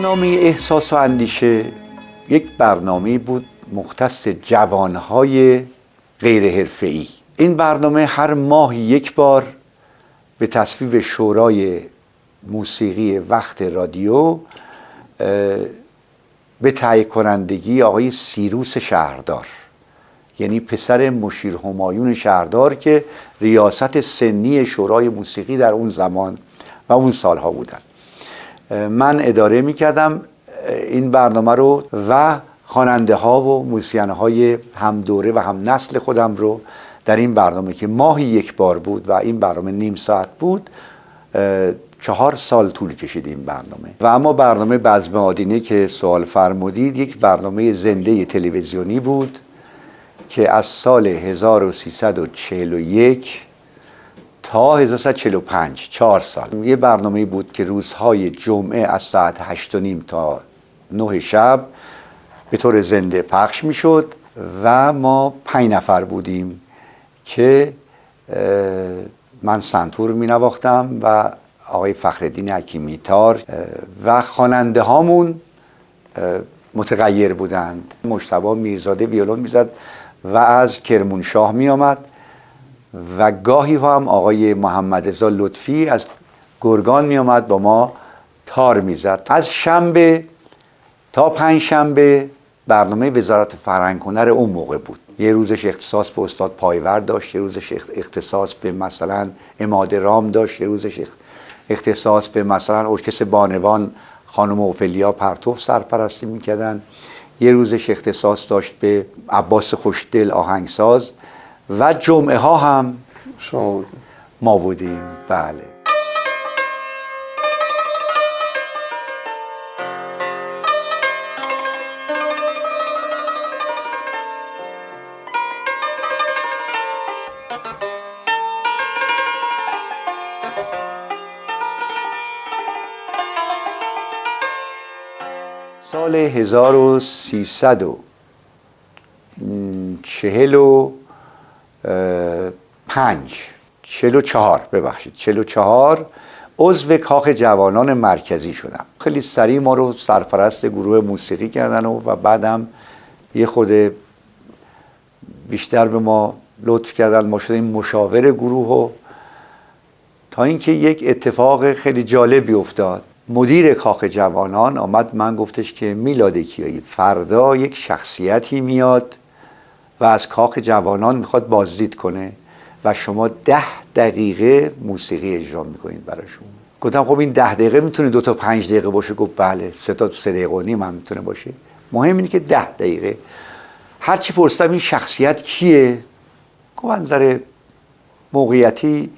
برنامه احساس و اندیشه یک برنامه بود مختص جوانهای غیر حرفه‌ای. این برنامه هر ماه یک بار به تصویب شورای موسیقی وقت رادیو به تهیه کنندگی آقای سیروس شهردار، یعنی پسر مشیر همایون شهردار که ریاست سنی شورای موسیقی در اون زمان و اون سالها بودن، من اداره میکردم این برنامه رو و خواننده ها و موسیقین های هم دوره و هم نسل خودم رو در این برنامه که ماهی یک بار بود و این برنامه نیم ساعت بود 4 سال طول کشید این برنامه. و اما برنامه بزم آدینه که سوال فرمودید یک برنامه زنده تلویزیونی بود که از سال 1341 تا 1345 4 سال یه برنامه بود که روزهای جمعه از ساعت 8:30 تا 9 شب به طور زنده پخش میشد و ما 5 نفر بودیم که من سنتور می نواختم و آقای فخرالدین حکیمی تار و خواننده هامون متغیر بودند. مجتبی میرزاده ویولون میزد و از کرمانشاه می آمد و گاهی هم آقای محمد رضا لطفی از گرگان می آمد با ما تار میزد. از شنبه تا 5 شنبه برنامه وزارت فرهنگ هنر اون موقع بود. یه روزش اختصاص به استاد پایور داشت، یه روزش اختصاص به مثلا عماد رام داشت، یه روزش اختصاص به مثلا ارکستر بانوان خانم اوفلیا پرتوف سرپرستی میکردن، یه روزش اختصاص داشت به عباس خوشدل آهنگساز و جمعه ها هم ما بودیم. بله. سال 44 عضو کاخ جوانان مرکزی شدم. خیلی سریع ما رو سرپرست گروه موسیقی کردن و بعدم یه خود بیشتر به ما لطف کردن، ما شدیم مشاور گروه و تا اینکه یک اتفاق خیلی جالبی افتاد. مدیر کاخ جوانان آمد من گفتش که میلاد کیایی فردا یک شخصیتی میاد و از کاخ جوانان میخواد بازدید کنه و شما 10 دقیقه موسیقی اجرا میکنید براشون. گفتم خب این 10 دقیقه میتونه 2 تا 5 دقیقه باشه؟ گفت بله 3 تا 3 دقیقه و نیم هم میتونه باشه، مهم اینه که 10 دقیقه. هرچی پرسیدم این شخصیت کیه؟ گفت نظر موقعیتی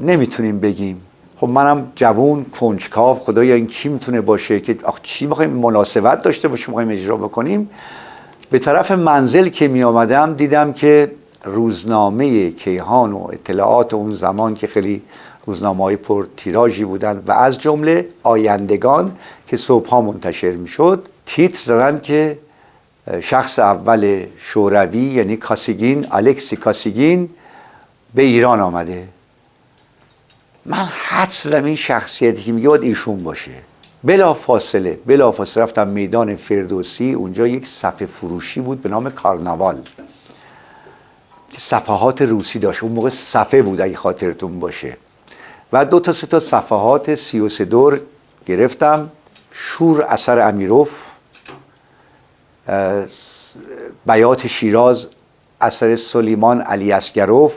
نمیتونیم بگیم. خب منم جوون کنجکاو، خدایا این کی میتونه باشه که چی میخوایم مناسبت داشته باشیم میخوایم اجرا بکنیم. به طرف منزل که می آمدم دیدم که روزنامه کیهان و اطلاعات اون زمان که خیلی روزنامه‌های پر تیراژی بودن و از جمله آیندگان که صبح‌ها منتشر میشد تیتر زدن که شخص اول شوروی یعنی کاسیگین، الکسی کاسیگین به ایران آمده. من حدس زدم این شخصیتی که میگه باید ایشون باشه. بلا فاصله رفتم میدان فردوسی، اونجا یک صفحه فروشی بود به نام کارناوال که صفحات روسی داشت. اون موقع صفحه بود اگه خاطرتون باشه و 2 تا 3 تا صفحات 33 دور گرفتم. شور اثر امیروف، بیات شیراز اثر سلیمان علی اسگروف،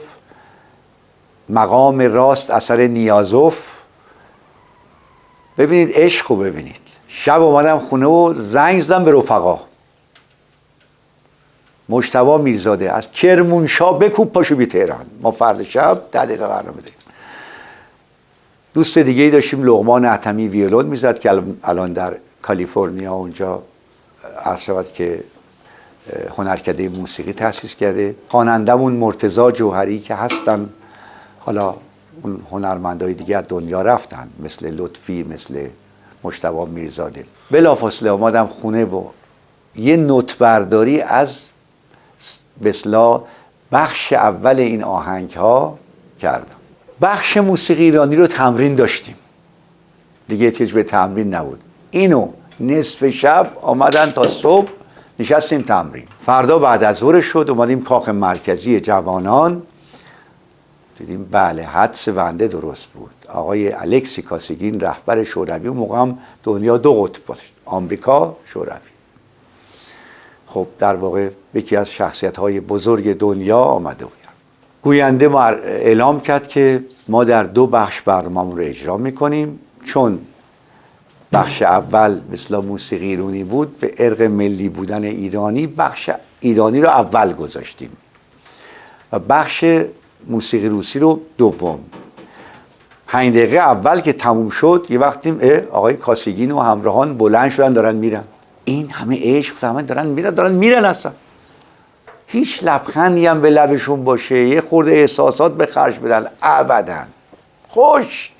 مقام راست اثر نیازوف. ببینید عشق رو ببینید، شب اومدم خونه و زنگ زدم به رفقا، مجتبی میرزاده از کرمانشاه بکوب پاشو بی تهران، ما فردا شب 10 دقیقه برنامه داریم. دوست دیگه ای داشتیم لقمان حتمی ویولون میزد که الان در کالیفرنیا اونجا عرض شود که هنرکده موسیقی تأسیس کرده. خوانندمون مرتضی جوهری که هستن، حالا اون هنرمندای دیگه از دنیا رفتن مثل لطفی، مثل مجتبی میرزاده. بلافاصله اومدم خونه و یه نوت برداری از بسلا بخش اول این آهنگ ها کردم. بخش موسیقی ایرانی رو تمرین داشتیم دیگه، احتیاج به تمرین نبود. اینو نصف شب آمدن تا صبح نشستیم تمرین. فردا بعد از ظهر شد اومدیم کاخ مرکزی جوانان، دیدیم بله حدس بنده درست بود. آقای الکسی کاسیگین رهبر شوروی، اون موقع هم دنیا 2 قطب داشت، آمریکا، شوروی. خب در واقع یکی از شخصیت‌های بزرگ دنیا آمده بود. گوینده اعلام کرد که ما در 2 بخش برنامه‌مون رو اجرا می‌کنیم، چون بخش اول مثل موسیقی ایرانی بود، به ارق ملی بودن ایرانی بخش ایرانی رو اول گذاشتیم و بخش موسیقی روسی رو دوم. 5 دقیقه اول که تموم شد یه وقتی آقای کاسیگین و همراهان بلند شدن دارن میرن. این همه عشق زمان دارن میرن اصلا هیچ لبخندی هم به لبشون باشه، یه خورده احساسات به خرج بدن، ابدا. خشک.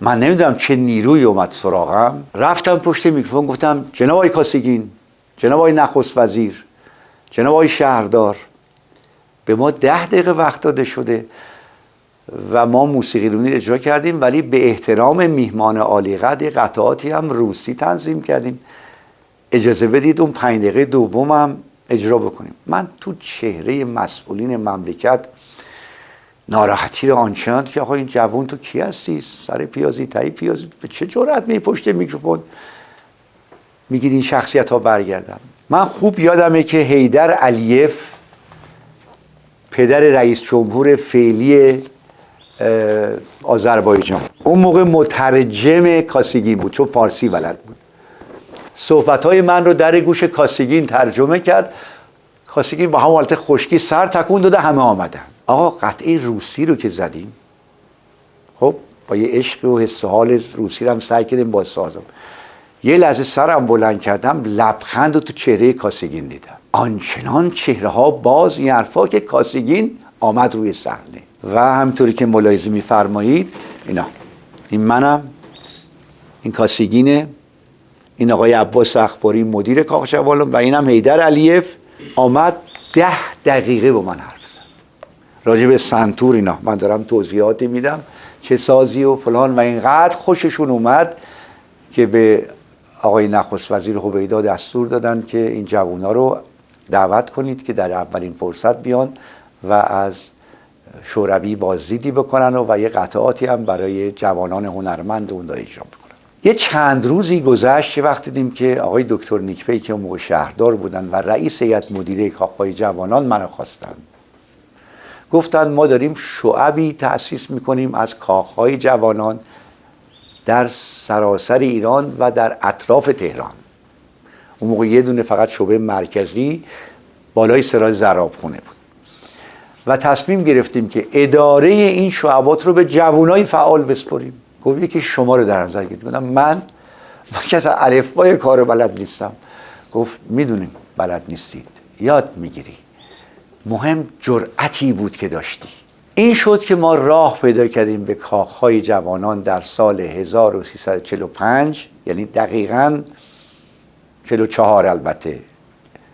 من نمیدونم چه نیروی اومد سراغم، رفتم پشت میکروفون گفتم جناب آقای کاسیگین، جناب آقای نخست وزیر، جناب آقای شهردار، به ما 10 دقیقه وقت داده شده و ما موسیقی ایرانی اجرا کردیم، ولی به احترام میهمان عالی قدر قطعاتی هم روسی تنظیم کردیم، اجازه بدید اون 5 دقیقه دومم اجرا بکنیم. من تو چهره مسئولین مملکت ناراحتی رو آنچنان که آقا این جوان تو کی هستی؟ سر پیازی تایی پیازی، به چه جرأت می پشت میکروفون میگید این شخصیت ها برگردن؟ من خوب یادمه که حیدر علیف پدر رئیس جمهور فعلی آذربایجان اون موقع مترجم کاسیگین بود، چون فارسی بلد بود. صحبت‌های من رو در گوش کاسیگین ترجمه کرد. کاسیگین با همون حالت خشکی سر تکون داده، همه آمدن. آقا قطعه روسی رو که زدیم، خب با یه عشق و حس و حال روسی رو هم سعی کردیم با سازم. یه لحظه سرم بلند کردم، لبخند رو تو چهره کاسیگین دیدم. آنچنان چهره ها باز این حرفا که کاسیگین آمد روی صحنه و همطوری که ملاحظه می‌فرمایید این منم، این کاسیگینه، این آقای عباس اخباری مدیر کاخ جوانان و اینم حیدر علیف. آمد 10 دقیقه با من حرف زد راجع به سنتور. اینا من دارم توضیحاتی میدم چه سازی و فلان، و اینقدر خوششون اومد که به آقای نخست وزیر هویدا دستور دادن که این جوونا رو دعوت کنید که در اولین فرصت بیان و از شوروی بازدیدی بکنن و یه قطعاتی هم برای جوانان هنرمند اون اجرا بکنن. یه چند روزی گذشت، وقتی دیدیم که آقای دکتر نیکفی که اون موقع شهردار بودن و رئیس هیئت مدیره کاخهای جوانان منو خواستن، گفتن ما داریم شعبی تأسیس میکنیم از کاخهای جوانان در سراسر ایران و در اطراف تهران. اون موقع یه دونه فقط شعبه مرکزی بالای سرای زرابخونه بود و تصمیم گرفتیم که اداره این شعبات رو به جوانای فعال بسپاریم. گفت یکی شما رو در نظر گرفتیم. گفتم من که اصلا الفبای کار بلد نیستم. گفت میدونیم بلد نیستید، یاد میگیری، مهم جرأتی بود که داشتی. این شد که ما راه پیدا کردیم به کاخهای جوانان در سال 1345، یعنی دقیقاً 44. البته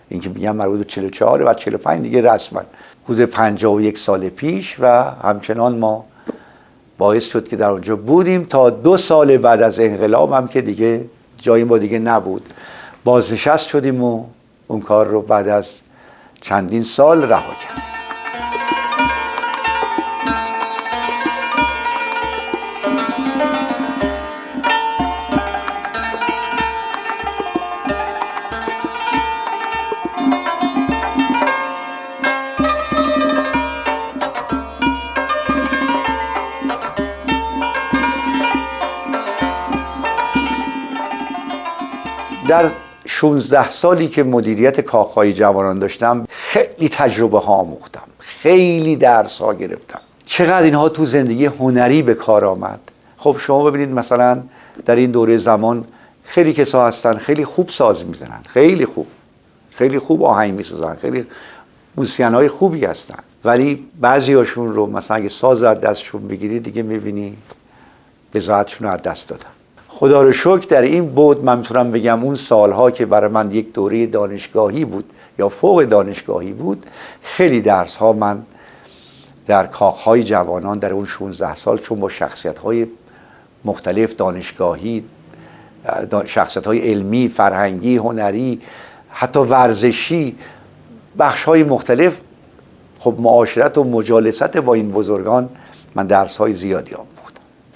این که میگم مربوط به 44 و 45 دیگه رسما حدود 51 سال پیش، و همچنان ما باعث شد که در اونجا بودیم تا 2 سال بعد از انقلاب هم که دیگه جایی ما دیگه نبود، بازنشست شدیم و اون کار رو بعد از چندین سال رها کردیم. در 16 سالی که مدیریت کاخهای جوانان داشتم خیلی تجربه ها آموختم، خیلی درس ها گرفتم. چقدر اینها تو زندگی هنری به کار آمد. خب شما ببینید مثلا در این دوره زمان خیلی کسا هستن خیلی خوب ساز میزنن، خیلی خوب آهنگ میسازن، خیلی موسیقین های خوبی هستن، ولی بعضی هاشون رو مثلا اگه ساز از دستشون بگیری دیگه میبینی بضاعتشون رو از دست دادن. خدا رو شکر در این بود من میتونم بگم اون سالها که برای من یک دوره دانشگاهی بود یا فوق دانشگاهی بود، خیلی درس ها من در کاخهای جوانان در اون 16 سال، چون با شخصیت های مختلف دانشگاهی، شخصیت های علمی، فرهنگی، هنری، حتی ورزشی، بخش های مختلف، خب معاشرت و مجالست با این بزرگان من درس های زیادی آموختم.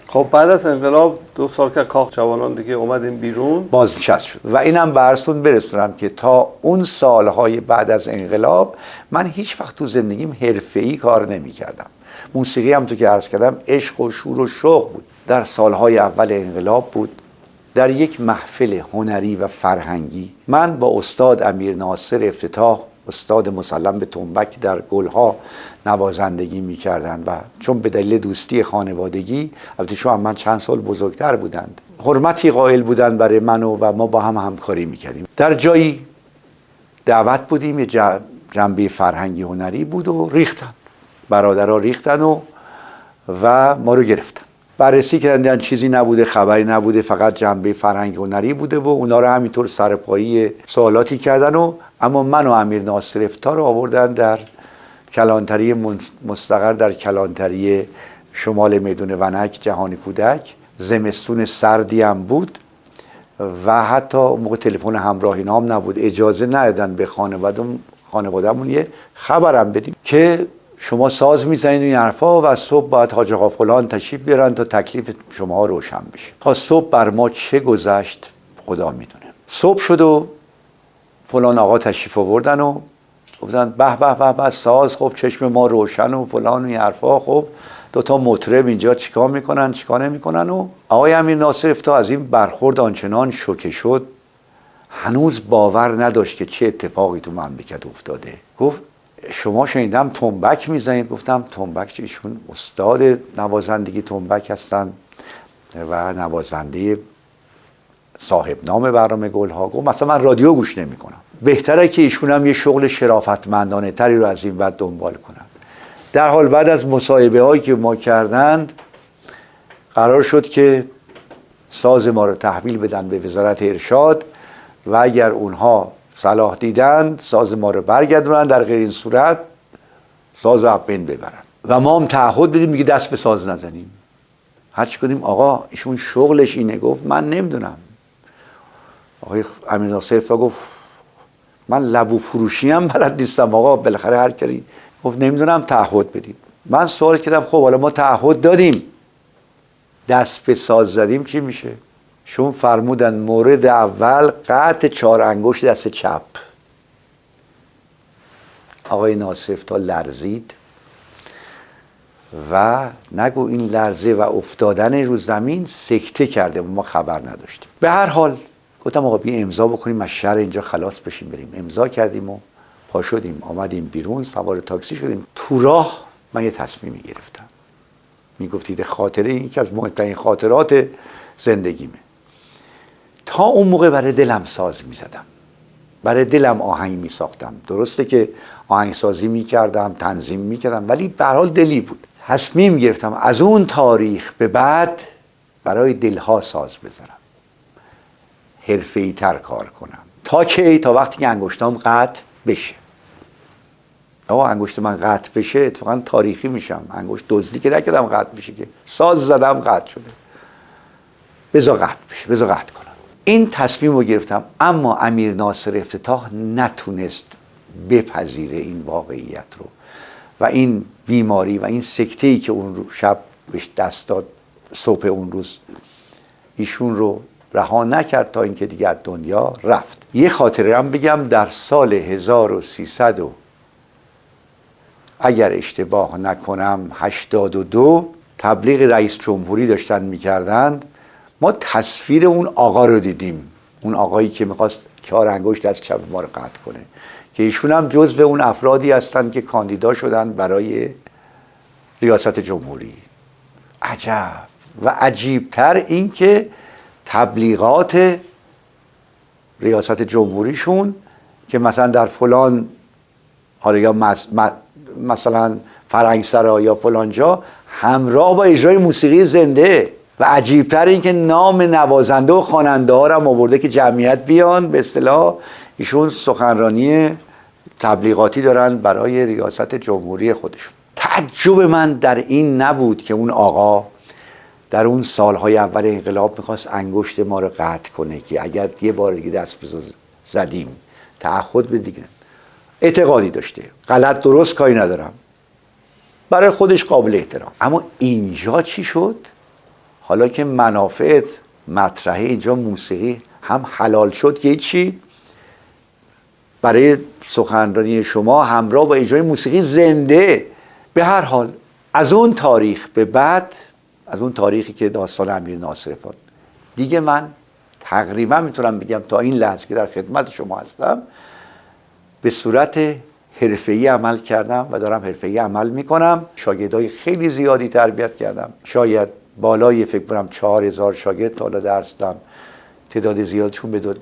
خب بعد از انقلاب 2 سال که کاخ جوانان دیگه اومدیم بیرون، بازنشست شد و اینم براتون برسونم که تا اون سالهای بعد از انقلاب من هیچ وقت تو زندگیم حرفه‌ای کار نمی‌کردم. موسیقی هم تو که عرض کردم عشق و شور و شوق بود. در سالهای اول انقلاب بود، در یک محفل هنری و فرهنگی من با استاد امیر ناصر افتتاح، استاد مسلم به تنبک در گلها نوازندگی می‌کردند و چون به دلیل دوستی خانوادگی، البته شما من چند سال بزرگتر بودند، حرمتی قائل بودند برای من و ما با هم همکاری می‌کردیم. در جایی دعوت بودیم، یه جنبه فرهنگی هنری بود و ریختن، برادرها ریختن و ما رو گرفتن. بررسی کردن چیزی نبوده، خبری نبوده، فقط جنبه فرهنگی هنری بوده و اونا رو همینطور سرپایی سوالاتی کردن اما من و امیر ناصر افتتاح رو آوردن در کلانتری مستقر در کلانتری شمال میدون ونک جهانی کودک. زمستون سردی هم بود و حتی موقع تلفن همراهی نام نبود، اجازه ندادن به خانواده‌مون یه خبرم بدیم که شما ساز میزنید این حرفا و صبح باید حاج آقا فلان تشریف بیارن تا تکلیف شما روشن بشه. تا صبح بر ما چه گذشت خدا میدونه. صبح شد و فلان آقا تشریف آوردن و گفتن به به به به ساز، خب چشم ما روشن و فلان و این حرفا. خب 2 مطرب اینجا چیکار میکنن چیکار نمیکنن و آقای امیر ناصر افتتاح از این برخورد آنچنان شوکه شد، هنوز باور نداشت که چه اتفاقی تو مملکت افتاده. گفت شما شنیدم تنبک میزنید. گفتم تنبک چه؟ ایشون استاد نوازندگی تنبک هستن و نوازنده صاحب نام برنامه گلها. گفت مثلا من رادیو گوش نمی کنم، بهتره که ایشون هم یه شغل شرافتمندانه تری رو از این بعد دنبال کنن. در حال بعد از مصاحبه هایی که ما کردند قرار شد که ساز ما رو تحویل بدن به وزارت ارشاد و اگر اونها صلاح دیدن ساز ما رو برگردونن، در غیر این صورت ساز از بین ببرن و ما هم تعهد بدیم میگه دست به ساز نزنیم. هرچی کردیم آقا ایشون شغلش اینه. گفت من نمیدونم. آقای امیر ناصر افتتاح گفت من لبو فروشی هم بلد نیستم آقا، بالاخره هر کاری. گفت نمیدونم تعهد بدیم. من سوال کردم خب حالا ما تعهد دادیم دست به ساز زدیم چی میشه؟ شون فرمودن مورد اول قطع 4 انگشت دست چپ. آقای ناصر افتتاح لرزید و نگو این لرزه و افتادن رو زمین سکته کرده و ما خبر نداشتیم. به هر حال گفتم آقا بیا امضا بکنیم از شر اینجا خلاص بشیم بریم. امضا کردیم و پا شدیم آمدیم بیرون، سوار تاکسی شدیم. تو راه من یه تصمیمی گرفتم. میگفتید خاطره این که از مهمترین خاطرات زندگیمه. تا اون موقع برای دلم ساز میزدم، برای دلم آهنگ میساختم. درسته که آهنگسازی میکردم، تنظیم میکردم، ولی به هر حال دلی بود. تصمیم گرفتم از اون تاریخ به بعد برای دلها ساز بزنم، حرفه‌ای تر کار کنم. تا کی؟ تا وقتی که انگشتام قطع بشه. آقا انگشت من قطع بشه اتفاقا تاریخی میشم. انگشت دزدی که نکردم قطع بشه، که ساز زدم قطع شده. بذار قطع بشه، بذار قطع کنم. این تصمیم رو گرفتم. اما امیر ناصر افتتاح نتونست بپذیره این واقعیت رو و این بیماری و این سکته‌ای که اون شب بهش دست داد. صبح اون روز ایشون رو رها نکرد تا اینکه دیگه از دنیا رفت. یه خاطره هم بگم. در سال 1300 اگر اشتباه نکنم 82 تبلیغ رئیس جمهوری داشتن میکردن. ما تصویر اون آقا رو دیدیم، اون آقایی که میخواست 4 انگشت از کف ما رو قطع کنه، که ایشون هم جزو اون افرادی هستند که کاندیدا شدن برای ریاست جمهوری. عجب و عجیبتر این که تبلیغات ریاست جمهوریشون که مثلا در فلان، حالا یا مثلا فرنگسرا یا فلان جا، همراه با اجرای موسیقی زنده. و عجیبتر این که نام نوازنده و خواننده ها رو هم آورده که جمعیت بیان، به اصطلاح ایشون سخنرانی تبلیغاتی دارن برای ریاست جمهوری خودشون. تعجب من در این نبود که اون آقا در اون سالهای اول انقلاب میخواست انگشت ما رو قطع کنه که اگر یه بار دیگه دست زدیم تعهد به دیگه. اعتقادی داشته، غلط درست کاری ندارم، برای خودش قابل احترام. اما اینجا چی شد؟ حالا که منافعت مطرحه، اینجا موسیقی هم حلال شد که چی؟ برای سخنرانی شما همراه با اجرای موسیقی زنده. به هر حال از اون تاریخ به بعد، از اون تاریخی که داستان امیر ناصر فاد، دیگه من تقریبا میتونم بگم تا این لحظه که در خدمت شما هستم به صورت حرفه‌ای عمل کردم و دارم حرفه‌ای عمل میکنم. شاگردای خیلی زیادی تربیت کردم، شاید بالای فکر کنم 4000 شاگرد تا حالا درس دادم. تعداد زیادشون به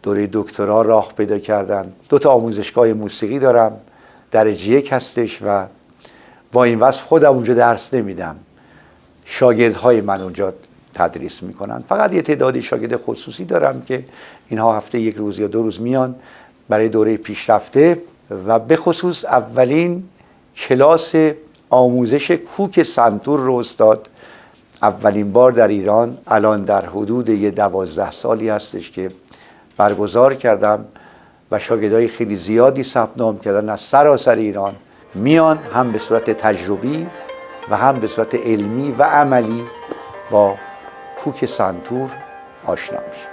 دوره دکترا راه پیدا کردن. 2 تا آموزشگاه موسیقی دارم، درجه 1 هستش و با این وصف خودم اونجا درس نمیدم، شاگردهای من اونجا تدریس میکنن. فقط یه تعدادی شاگرد خصوصی دارم که اینها هفته 1 روز یا 2 روز میان برای دوره پیشرفته. و به خصوص اولین کلاس آموزش کوک سنتور رو استاد اولین بار در ایران، الان در حدود 12 سالی هستش که برگزار کردم و شاگردای خیلی زیادی ثبت نام کردن از سراسر ایران میان، هم به صورت تجربی و هم به صورت علمی و عملی با کوک سنتور آشنا میشن.